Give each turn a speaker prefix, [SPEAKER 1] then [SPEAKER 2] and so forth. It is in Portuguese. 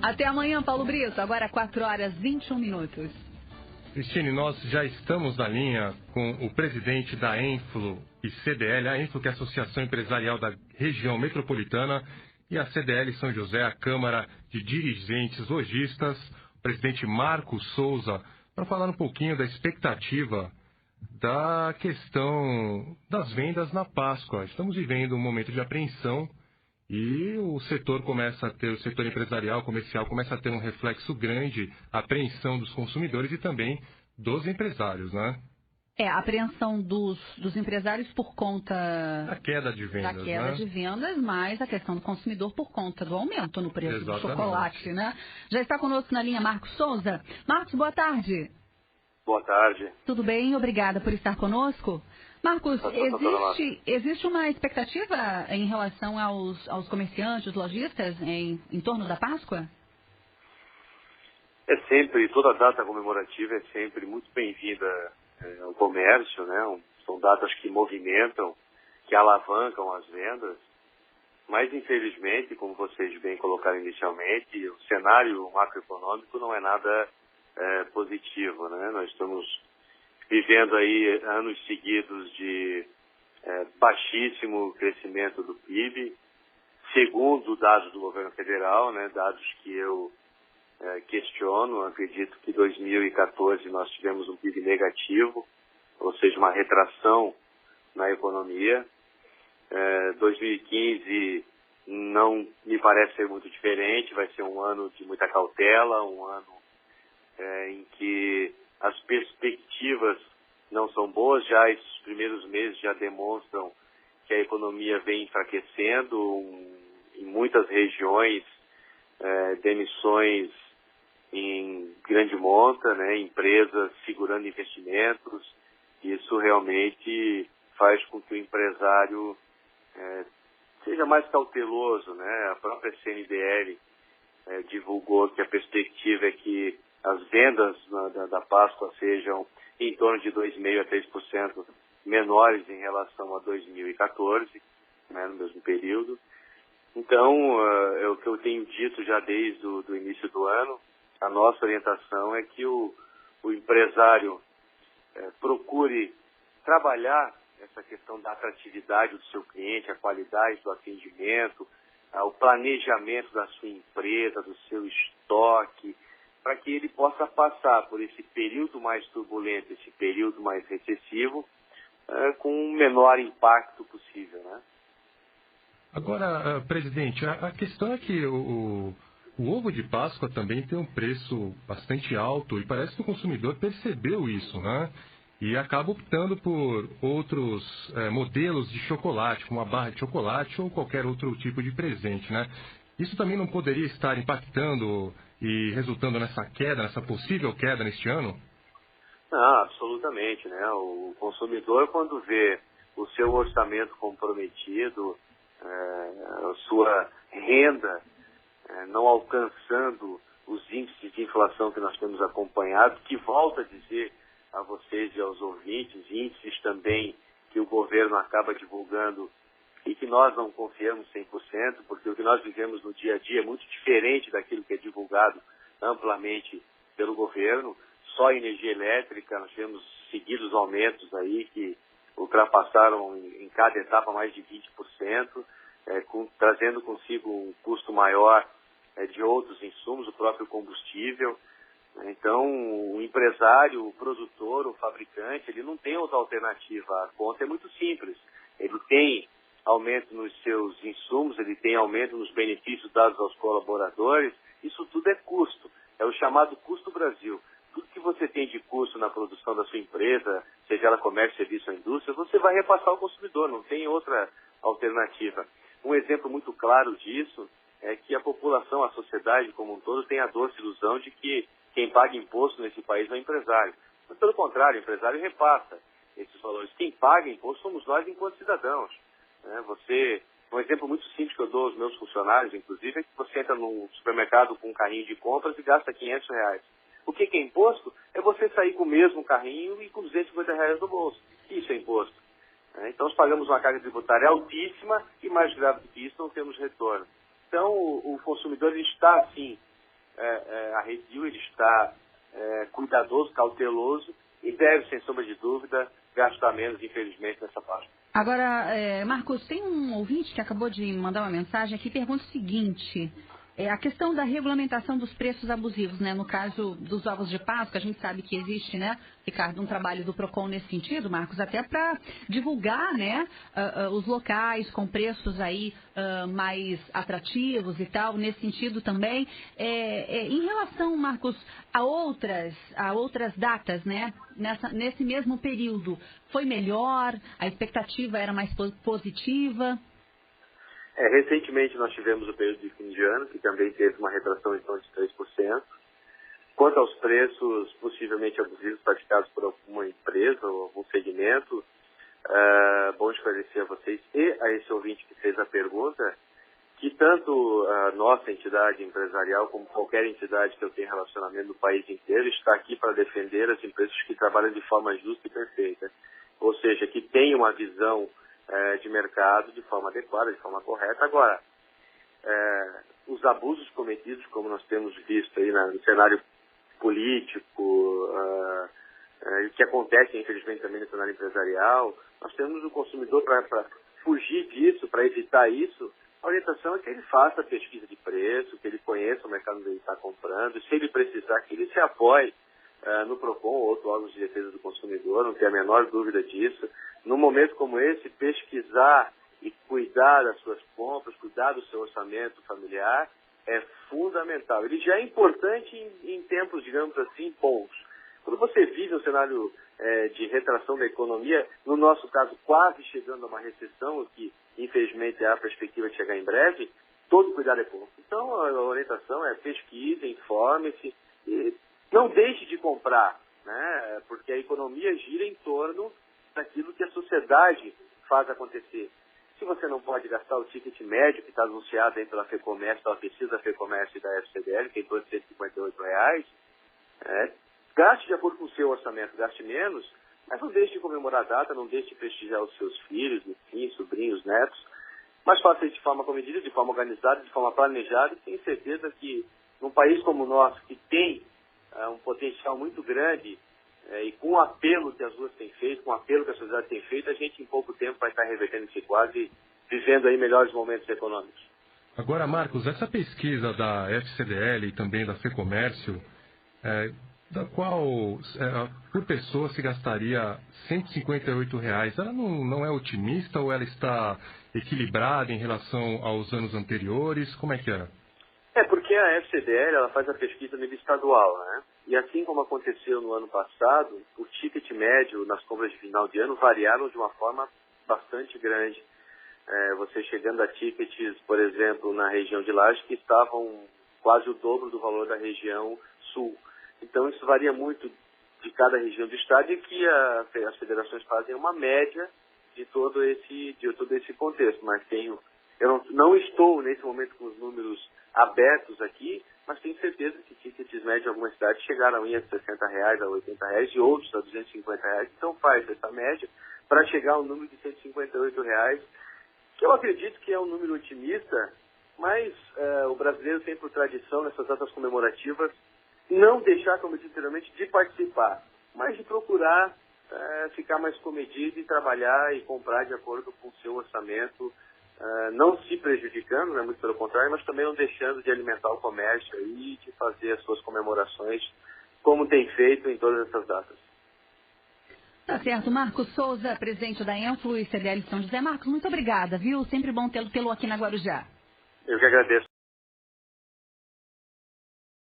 [SPEAKER 1] Até amanhã, Paulo Brito. Agora 4 horas e 21 minutos.
[SPEAKER 2] Cristine, nós já estamos na linha com o presidente da Enflo e CDL, a Enflo, que é a Associação Empresarial da Região Metropolitana, e a CDL São José, a Câmara de Dirigentes Lojistas, o presidente Marcos Souza, para falar um pouquinho da expectativa da questão das vendas na Páscoa. Estamos vivendo um momento de apreensão e o setor o setor empresarial, comercial, começa a ter um reflexo grande, a apreensão dos consumidores e também dos empresários, né?
[SPEAKER 1] A apreensão dos empresários por conta
[SPEAKER 2] da queda de vendas,
[SPEAKER 1] mas a questão do consumidor por conta do aumento no preço
[SPEAKER 2] Exatamente.
[SPEAKER 1] do chocolate, né? Já está conosco na linha Marcos Souza. Marcos, boa tarde.
[SPEAKER 3] Boa tarde.
[SPEAKER 1] Tudo bem? Obrigada por estar conosco. Marcos, existe uma expectativa em relação aos comerciantes, lojistas, em torno da Páscoa?
[SPEAKER 3] Toda data comemorativa é sempre muito bem-vinda ao comércio, né? São datas que movimentam, que alavancam as vendas, mas infelizmente, como vocês bem colocaram inicialmente, o cenário macroeconômico não é nada positivo, né? Nós estamos vivendo aí anos seguidos de baixíssimo crescimento do PIB, segundo dados do governo federal, né, dados que eu questiono. Acredito que em 2014 nós tivemos um PIB negativo, ou seja, uma retração na economia. 2015 não me parece ser muito diferente, vai ser um ano de muita cautela, um ano em que as perspectivas não são boas. Já esses primeiros meses já demonstram que a economia vem enfraquecendo, em muitas regiões, demissões em grande monta, né, empresas segurando investimentos. Isso realmente faz com que o empresário seja mais cauteloso, né? A própria CNDL divulgou que a perspectiva é que as vendas da Páscoa sejam em torno de 2,5% a 3% menores em relação a 2014, né, no mesmo período. Então, é o que eu tenho dito já desde o início do ano. A nossa orientação é que o empresário procure trabalhar essa questão da atratividade do seu cliente, a qualidade do atendimento, o planejamento da sua empresa, do seu estoque, para que ele possa passar por esse período mais turbulento, esse período mais recessivo, com o menor impacto possível, né?
[SPEAKER 2] Agora, presidente, a questão é que o ovo de Páscoa também tem um preço bastante alto e parece que o consumidor percebeu isso, né? E acaba optando por outros modelos de chocolate, como a barra de chocolate ou qualquer outro tipo de presente, né? Isso também não poderia estar impactando e resultando nessa possível queda neste ano?
[SPEAKER 3] Não, absolutamente, né? O consumidor, quando vê o seu orçamento comprometido, a sua renda não alcançando os índices de inflação que nós temos acompanhado, que volta a dizer a vocês e aos ouvintes, índices também que o governo acaba divulgando e que nós não confiamos 100%, porque o que nós vivemos no dia a dia é muito diferente daquilo que é divulgado amplamente pelo governo. Só a energia elétrica, nós tivemos seguidos aumentos aí que ultrapassaram em cada etapa mais de 20%, trazendo consigo um custo maior de outros insumos, o próprio combustível. Então, o empresário, o produtor, o fabricante, ele não tem outra alternativa. A conta é muito simples. Ele tem aumento nos seus insumos, ele tem aumento nos benefícios dados aos colaboradores. Isso tudo é custo. É o chamado custo Brasil. Tudo que você tem de custo na produção da sua empresa, seja ela comércio, serviço ou indústria, você vai repassar ao consumidor, não tem outra alternativa. Um exemplo muito claro disso é que a população, a sociedade como um todo, tem a doce ilusão de que quem paga imposto nesse país é o empresário. Mas, pelo contrário, o empresário repassa esses valores. Quem paga imposto somos nós enquanto cidadãos. Um exemplo muito simples que eu dou aos meus funcionários, inclusive, é que você entra num supermercado com um carrinho de compras e gasta R$500. O que é imposto? É você sair com o mesmo carrinho e com R$250 no bolso. Isso é imposto. Então, nós pagamos uma carga tributária altíssima e, mais grave do que isso, não temos retorno. Então, o consumidor ele está, sim, arredio, ele está cuidadoso, cauteloso e deve, sem sombra de dúvida, gastar menos, infelizmente, nessa parte.
[SPEAKER 1] Agora, Marcos, tem um ouvinte que acabou de mandar uma mensagem aqui e pergunta o seguinte: a questão da regulamentação dos preços abusivos, né? No caso dos ovos de Páscoa, a gente sabe que existe, né, Ricardo, um trabalho do PROCON nesse sentido, Marcos, até para divulgar, né, os locais com preços aí mais atrativos e tal, nesse sentido também. Em relação, Marcos, a outras datas, né, nesse mesmo período, foi melhor? A expectativa era mais positiva?
[SPEAKER 3] Recentemente nós tivemos o período de fim de ano, que também teve uma retração em torno de 3%. Quanto aos preços possivelmente abusivos praticados por alguma empresa ou algum segmento, bom esclarecer a vocês e a esse ouvinte que fez a pergunta, que tanto a nossa entidade empresarial como qualquer entidade que eu tenha relacionamento no país inteiro está aqui para defender as empresas que trabalham de forma justa e perfeita. Ou seja, que tem uma visão de mercado de forma adequada, de forma correta. Agora, os abusos cometidos, como nós temos visto aí no cenário político, que acontece, infelizmente, também no cenário empresarial, nós temos o consumidor para fugir disso, para evitar isso. A orientação é que ele faça a pesquisa de preço, que ele conheça o mercado onde ele está comprando, e se ele precisar, que ele se apoie no PROCON ou outro órgão de defesa do consumidor, não tem a menor dúvida disso. Num momento como esse, pesquisar e cuidar das suas compras, cuidar do seu orçamento familiar é fundamental. Ele já é importante em tempos, digamos assim, bons. Quando você vive um cenário de retração da economia, no nosso caso quase chegando a uma recessão, que infelizmente há a perspectiva de chegar em breve, todo cuidado é pouco. Então a orientação é pesquise, informe-se e não deixe de comprar, né? Porque a economia gira em torno daquilo que a sociedade faz acontecer. Se você não pode gastar o ticket médio que está anunciado aí pela FEComércio, pela pesquisa da FEComércio e da FCDL, que é em torno de R$158, gaste de acordo com o seu orçamento, gaste menos, mas não deixe de comemorar a data, não deixe de prestigiar os seus filhos, enfim, sobrinhos, netos, mas faça isso de forma comedida, de forma organizada, de forma planejada, e tenho certeza que num país como o nosso, que tem um potencial muito grande, e com o apelo que as ruas têm feito, com o apelo que a sociedade tem feito, a gente em pouco tempo vai estar revertendo esse quadro e vivendo aí melhores momentos econômicos.
[SPEAKER 2] Agora, Marcos, essa pesquisa da FCDL e também da FEComércio, da qual por pessoa se gastaria R$158, ela não é otimista ou ela está equilibrada em relação aos anos anteriores? Como é que é?
[SPEAKER 3] Porque a FCDL ela faz a pesquisa a nível estadual, né? E assim como aconteceu no ano passado, o ticket médio nas compras de final de ano variaram de uma forma bastante grande. Você chegando a tickets, por exemplo, na região de Lages, que estavam quase o dobro do valor da região sul. Então isso varia muito de cada região do estado e que as federações fazem uma média de todo esse contexto. Mas eu não estou nesse momento com os números abertos aqui, mas tenho certeza que tickets médios em algumas cidades chegaram a R$60, a R$80 e outros a R$250. Então faz essa média para chegar ao número de R$158, que eu acredito que é um número otimista, mas o brasileiro tem por tradição nessas datas comemorativas não deixar, como eu disse anteriormente, de participar, mas de procurar ficar mais comedido e trabalhar e comprar de acordo com o seu orçamento, não se prejudicando, né, muito pelo contrário, mas também não deixando de alimentar o comércio e de fazer as suas comemorações como tem feito em todas essas datas.
[SPEAKER 1] Tá certo. Marcos Souza, presidente da Enflo e CDL São José. Marcos, muito obrigada, viu? Sempre bom tê-lo aqui na Guarujá.
[SPEAKER 3] Eu que agradeço.